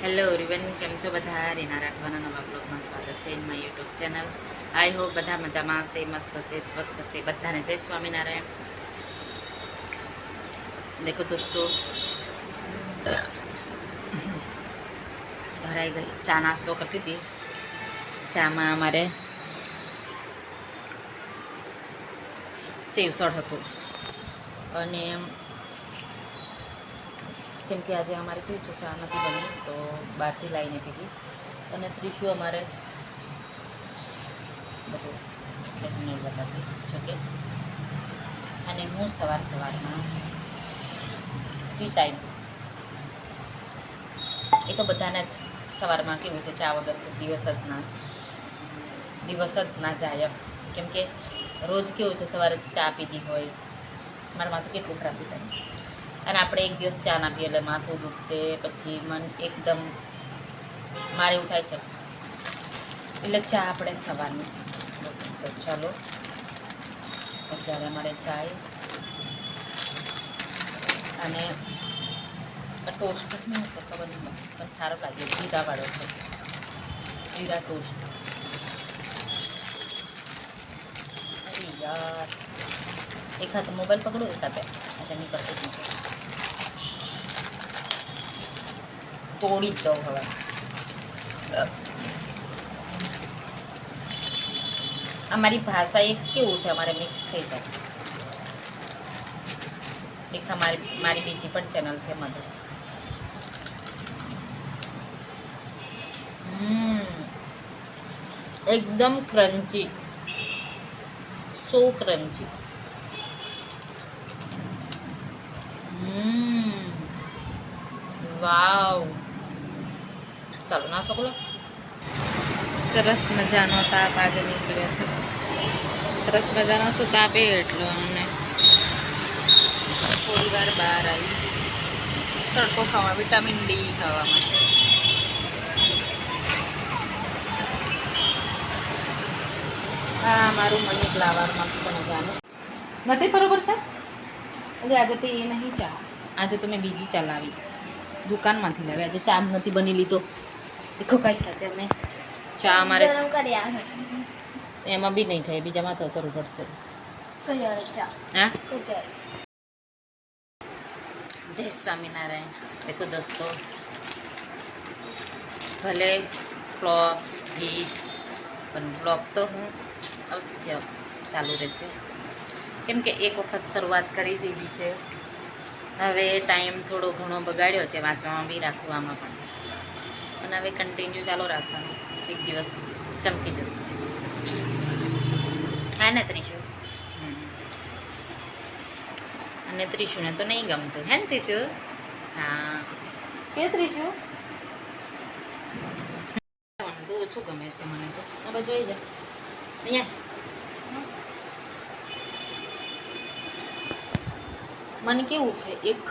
Hello everyone, કેમ છો બધા? રીના રાઠવાના નવા બ્લોગમાં સ્વાગત છે in my YouTube channel. I hope બધા મજામાં હશે, મસ્ત હશે, સ્વસ્થ હશે. બધાને જય સ્વામિનારાયણ. દેખો દોસ્તો, ભરાઈ ગઈ. ચા નાસ્તો કરતી હતી. ચામાં અમારે સેવસળ હતું અને કેમ કે આજે અમારે કેવું છે, ચા નથી બની તો બહારથી લાવીને પીધી. અને ત્રીજું અમારે બધું એટલે હું નહીં બતાવતી જોકે. અને હું સવારમાં ટી ટાઈમ એ તો બધાને જ સવારમાં કેવું છે, ચા વગર તો દિવસ જ ના જાય એમ. કેમ કે રોજ કેવું છે, સવારે ચા પીધી હોય, મારું માથું કેટલું ખરાબ થાય. અને આપણે એક દિવસ ચા ના પીએ એટલે માથું દુખશે, પછી મન એકદમ મારે એવું થાય છે. એટલે ચા આપણે સવારની તો ચાલો અત્યારે અમારે ચાય અને ટોસ્ટ નહીં છે, ખબર નહીં પણ સારો લાગે, જીરાવાળો છે, જીરા ટોસ્ટ. અરે યાર, એક હાથે મોબાઈલ પકડો, એક હાથે એટલે નીકળતું જ નથી. તોડી જ દઉં હવે. અમારી ભાષા એક કેવું છે, અમારે મિક્સ થઈ જાય. એક મારી બીજી પણ ચેનલ છે મધર. એકદમ ક્રન્ચી, સો ક્રન્ચી. વાવ, ચાલો નાસ્તો કરો. સરસ મજાનો તાપ આજે નીકળ્યો છે. સરસ મજાનો શું તાપ એટલો. અને થોડી વાર બહાર આવી તડકો ખાવા, વિટામિન ડી ખાવા માટે. હા, મારું મની ફ્લાવર મસ્ત મજાનું નથી, બરોબર છે. એટલે આજે તો એ નહીં ચા, આજે તો મેં બીજી ચા લાવી, દુકાનમાંથી લાવી. આજે ચા જ નથી બની લીધો. દેખો કઈ સાચે અમે ચા અમારે એમાં બી નહીં થાય, બીજામાં તો કરવું પડશે. હા, જય સ્વામિનારાયણ. દેખો દોસ્તો, ભલે ફ્લોપ હિટ પણ બ્લોગ તો હું અવશ્ય ચાલુ રહેશે. કેમ કે એક વખત શરૂઆત કરી દીધી છે. હવે ટાઈમ થોડો ઘણો બગાડ્યો છે, વાંચવામાં બી રાખવામાં પણ હવે કન્ટિન્યુ ચાલુ રાખવાનું. એક દિવસ ચમકી જશે. હા ને ત્રીજું? અને ત્રીશુને તો નહીં ગમતું, હે ને ત્રીજું? હા, કે ત્રીજું તો ઓછું ગમે છે મને તો. હવે જોઈ જા અહીંયા, મને કેવું છે, એક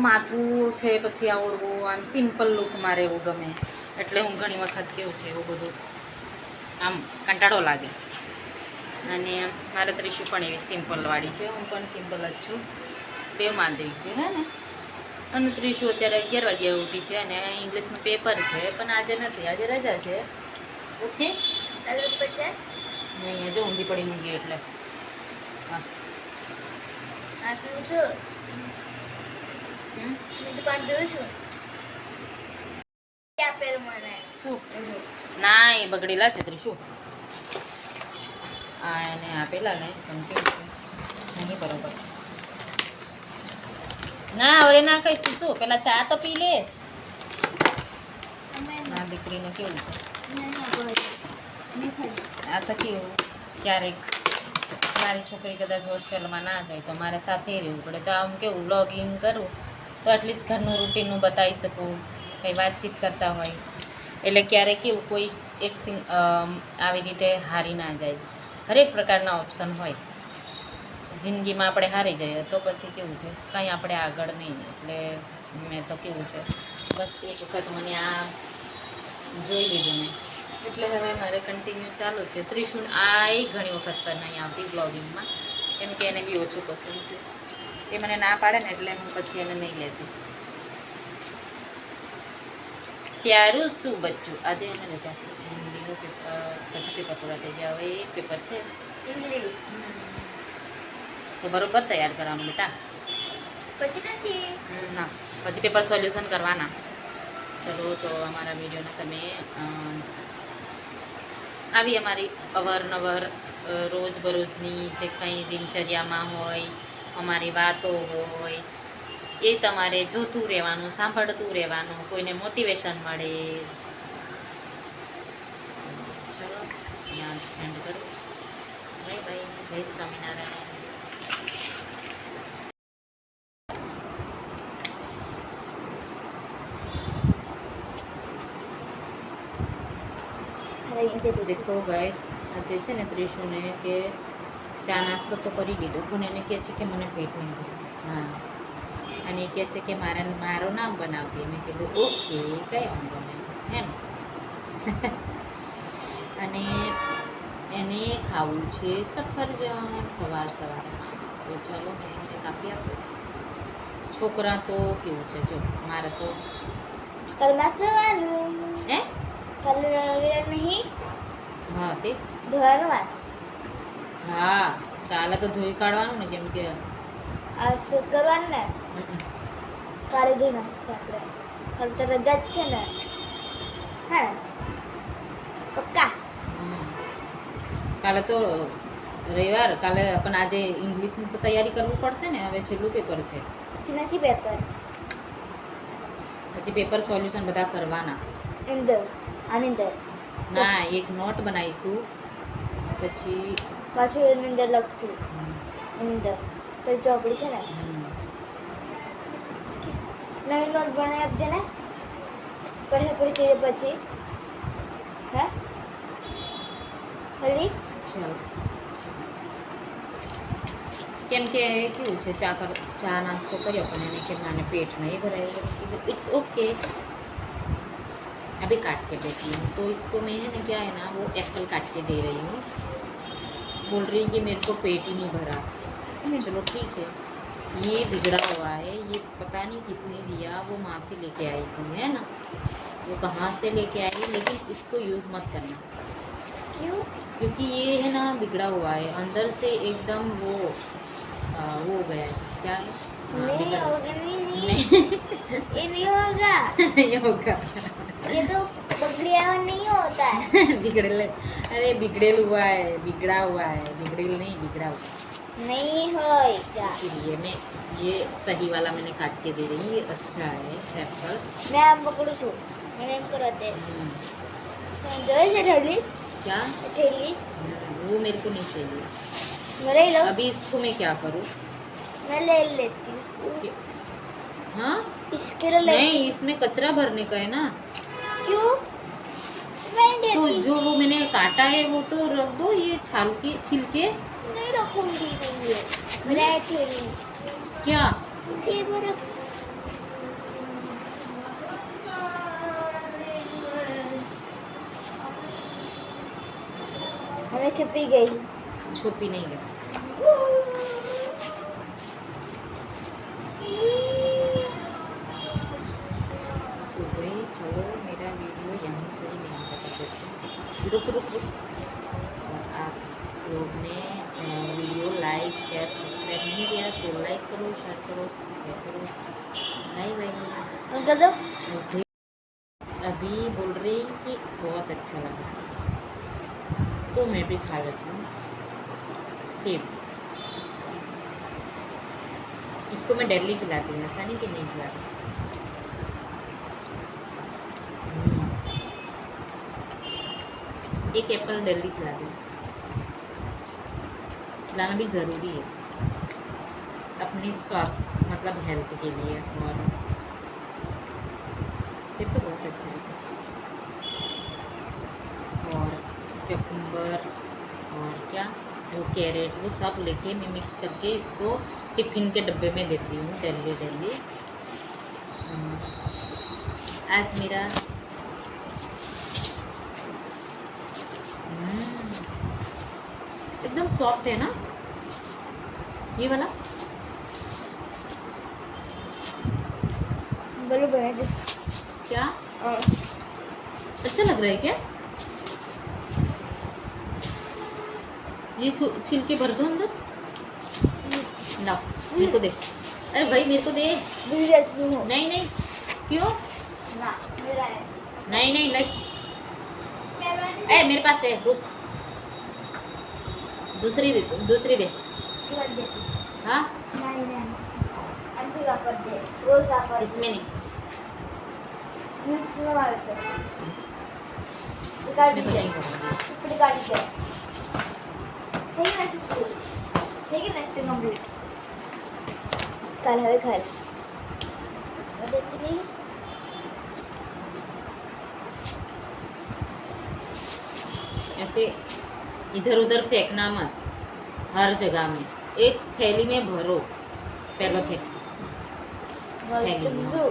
માથું છે, પછી આવડવું, આમ સિમ્પલ લુક મારે એવું ગમે. એટલે હું ઘણી વખત કેવું છે, એવું બધું આમ કંટાળો લાગે. અને મારે ત્રીશું પણ એવી સિમ્પલવાળી છે, હું પણ સિમ્પલ જ છું. બે માંદરી ગયું હે ને. અને ત્રીશું અત્યારે 11 વાગ્યા ઉઠી છે અને ઇંગ્લિશનું પેપર છે, પણ આજે નથી, આજે રજા છે. ઓકે, નહીં જો ઊંધી પડી મૂંગી એટલે હા. શું ના, એ બગડેલા છે ત્રીશું. આ એને આપેલા ને પણ કેવું છે નહીં બરોબર. ના હવે ના કહીશ શું, પેલા ચા તો પી લે. આ દીકરીને કેવું છે, આ તો કેવું, ક્યારેક મારી છોકરી કદાચ હોસ્ટેલમાં ના જાય તો મારે સાથે રહેવું પડે. તો આમ કેવું વ્લોગિંગ કરું તો એટલીસ્ટ ઘરનું રૂટીનનું બતાવી શકું, કંઈ વાતચીત કરતા હોય. એટલે ક્યારેક કેવું કોઈ એક આવી રીતે હારી ના જાય. હરેક પ્રકારના ઓપ્શન હોય જિંદગીમાં. આપણે હારી જઈએ તો પછી કેવું છે, કંઈ આપણે આગળ નહીં. એટલે મેં તો કેવું છે, બસ એક વખત મને આ જોઈ લીધું ને એટલે હવે મારે કન્ટિન્યુ ચાલુ છે. ત્રિશુન આ ઘણી વખત નહીં આવતી બ્લોગિંગમાં, કેમ કે એને બી ઓછું પસંદ છે. એ મને ના પાડે ને એટલે હું પછી એને નહીં લેતી. प्यारू શું બચ્ચું આજે એને રજા છે હિન્દીનું પેપર બધા પેપર પૂરા થઈ ગયા હવે એક પેપર છે ઇંગ્લિશ તો બરોબર તૈયાર કરવાનું બેટા પછી નથી ના પછી પેપર સોલ્યુશન કરવાના ચલો તો અમારા વિડીયોને તમે આવી અમારી અવારનવાર રોજબરોજની જે કંઈ દિનચર્યામાં હોય અમારી વાતો હોય એ તમારે જોતું રહેવાનું સાંભળતું રહેવાનું કોઈને મોટિવેશન મળે ચલો ત્યાં એન્ડ કરો બાય બાય જય સ્વામિનારાયણ દેખો ગાઈસ આજે છે ને ત્રિશુને કે ચા નાસ્તો તો કરી દીધો પણ એને કહે છે કે મને પેટ નહીં ભર્યું હા અને એ કહે છે કે મારો નામ બનાવતી મેં કીધું ઓકે કંઈ વાંધો નહીં હે ને અને એને ખાવું છે સફરજન સવારમાં તો ચાલો મેં એને કાપી આપું છોકરા તો કેવું છે જો મારે તો કાલમાં સવાનું હે કાલ રવિવાર નહીં હા તે ધોવાનું વાત હા કાલે તો ધોઈ કાઢવાનું ને કેમ કે આ શું કરવાનું ને કાલે ધોઈ નાખશું આપણે કાલ તો રજા જ છે ને હા પક્કા કાલે તો રવિવાર કાલે પણ આજે ઇંગ્લિશની તો તૈયારી કરવું પડશે ને હવે છેલ્લું પેપર છે પછી નથી પેપર પછી પેપર સોલ્યુશન બધા કરવાના અંદર આની અંદર ના એક નોટ બનાવીશું પછી પાછું એની અંદર લખશું એની અંદર પેલી ચોપડી છે ને નવી નોટ બનાવી આપજે ને પછી પૂરી થઈ જાય પછી હા હલી ચલો કેમ કે કેવું છે ચા નાસ્તો કર્યો પણ એને કે મને पेट नहीं भरा है इट्स ओके अभी काट के देती हूँ तो इसको मैं है ना क्या है ना वो एप्पल काट के दे रही हूँ बोल रही है कि मेरे को पेट ही नहीं भरा चलो ठीक है ये बिगड़ा हुआ है ये पता नहीं किसने दिया वो माँ से लेके आई थी है ना वो कहाँ से लेके आई लेकिन इसको यूज़ मत करना क्यों क्योंकि ये है ना बिगड़ा हुआ है अंदर से एकदम वो हो गया है क्या है नहीं होगा नहीं नहीं ये नहीं होगा ये होगा ये तो बगड़िया नहीं होता है बिगड़ेल अरे बिगड़ेल हुआ है बिगड़ा हुआ है बिगड़ेल नहीं बिगड़ा हुआ नहीं होगा इसीलिए मैं ये सही वाला मैंने काट के दे रही ये अच्छा है एप्पल मैं आप पकड़ू छू मैंने इनको रहते जो है ठेली क्या ठेली वो मेरे को नहीं चाहिए मैं ले लो अभी इसको मैं क्या करूँ मैं ले लेती हूँ हाँ इसके लिए ले नहीं इसमें कचरा भरने का है ना क्यों मैं तो देती जो वो मैंने काटा है वो तो रख दो ये छिलके नहीं रखूंगी नहीं मैं ठेली क्या ये वो रख हमें छुपी गई छुपी नहीं गई तो भाई चलो मेरा वीडियो यहाँ से मैं यहाँ तक करती हूँ रुक रुक रुक और आप लोग ने वीडियो लाइक शेयर सब्सक्राइब नहीं किया तो लाइक करो शेयर करो सब्सक्राइब करो बाय बाय अंकल दो ओके अभी बोल रही कि बहुत अच्छा लगा तो मैं भी खा लेती हूँ सेब इसको मैं डेली खिलाती हूँ ऐसा नहीं कि नहीं खिलाती एक एप्पल डेली खिलाती हूँ खिलाना भी ज़रूरी है अपनी स्वास्थ्य मतलब हेल्थ के लिए और सेब तो बहुत अच्छा है और चकुम्बर और क्या वो कैरेट वो सब लेके मैं मिक्स करके इसको टिफ़िन के डब्बे में देती हूँ डेली आज मेरा एकदम सॉफ्ट है ना ये वाला बोलो बना दे क्या हाँ अच्छा लग रहा है क्या? ये छिलके भर दो अंदर। ला मेरे को दे। अरे भाई मेरे को दे। नहीं नहीं, क्यों? ना मेरा है। नहीं नहीं लाइक, ए मेरे पास है, रुक। दूसरी दे, दूसरी दे। हाँ नहीं नहीं अंजू का पर दे, रोज का पर इसमें नहीं, निकाल मारते निकाल मैं तो दे नहीं करूँगी। निकाल दे ठीक है चिप्पू ठीक है नेक्स्ट कंप्लीट कल है घर और देखती नहीं ऐसे इधर उधर फेंकना मत, हर जगह में एक थैली में भरो। पहले थे चिप्पू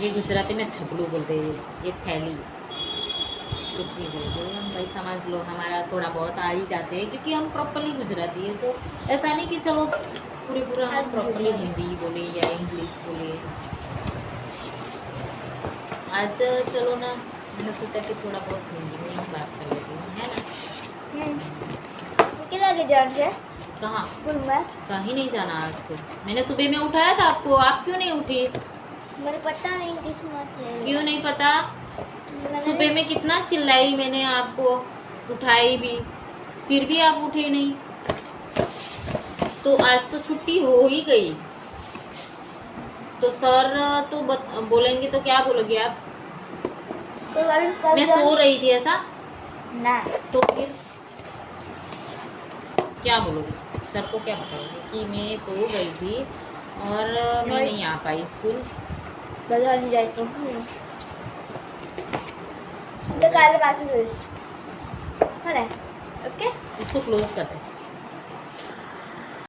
ये गुजराती में छपलू बोलते हैं, ये थैली, कुछ भी बोलते हो हम भाई, समझ लो हमारा थोड़ा बहुत आ ही जाते हैं क्योंकि हम प्रॉपरली गुजराती है। तो ऐसा नहीं कि चलो पूरा हम प्रॉपरली हिंदी बोले या इंग्लिश बोले। आज चलो ना, मैंने सोचा कि थोड़ा बहुत हिंदी में ही बात कर लेती हूँ, है ना। क्या लगे जान से कहाँ? स्कूल में कहीं नहीं जाना आज तो। मैंने सुबह में उठाया था आपको, आप क्यों नहीं उठी? मुझे पता नहीं किस्मत है क्यों नहीं पता? मैंने- सुबह में कितना चिल्लाई मैंने आपको, उठाई भी, फिर भी आप उठे नहीं। तो आज तो छुट्टी हो ही गई, तो सर तो बोलेंगे तो क्या बोलोगे आप? कल मैं सो रही थी ऐसा? ना तो फिर क्या बोलोगे? सर को क्या बताओगे कि मैं सो गई थी और मैं नहीं आ पाई स्कूल? कल नहीं जाए तो कल बात है ना ओके इसको क्लोज करते हैं।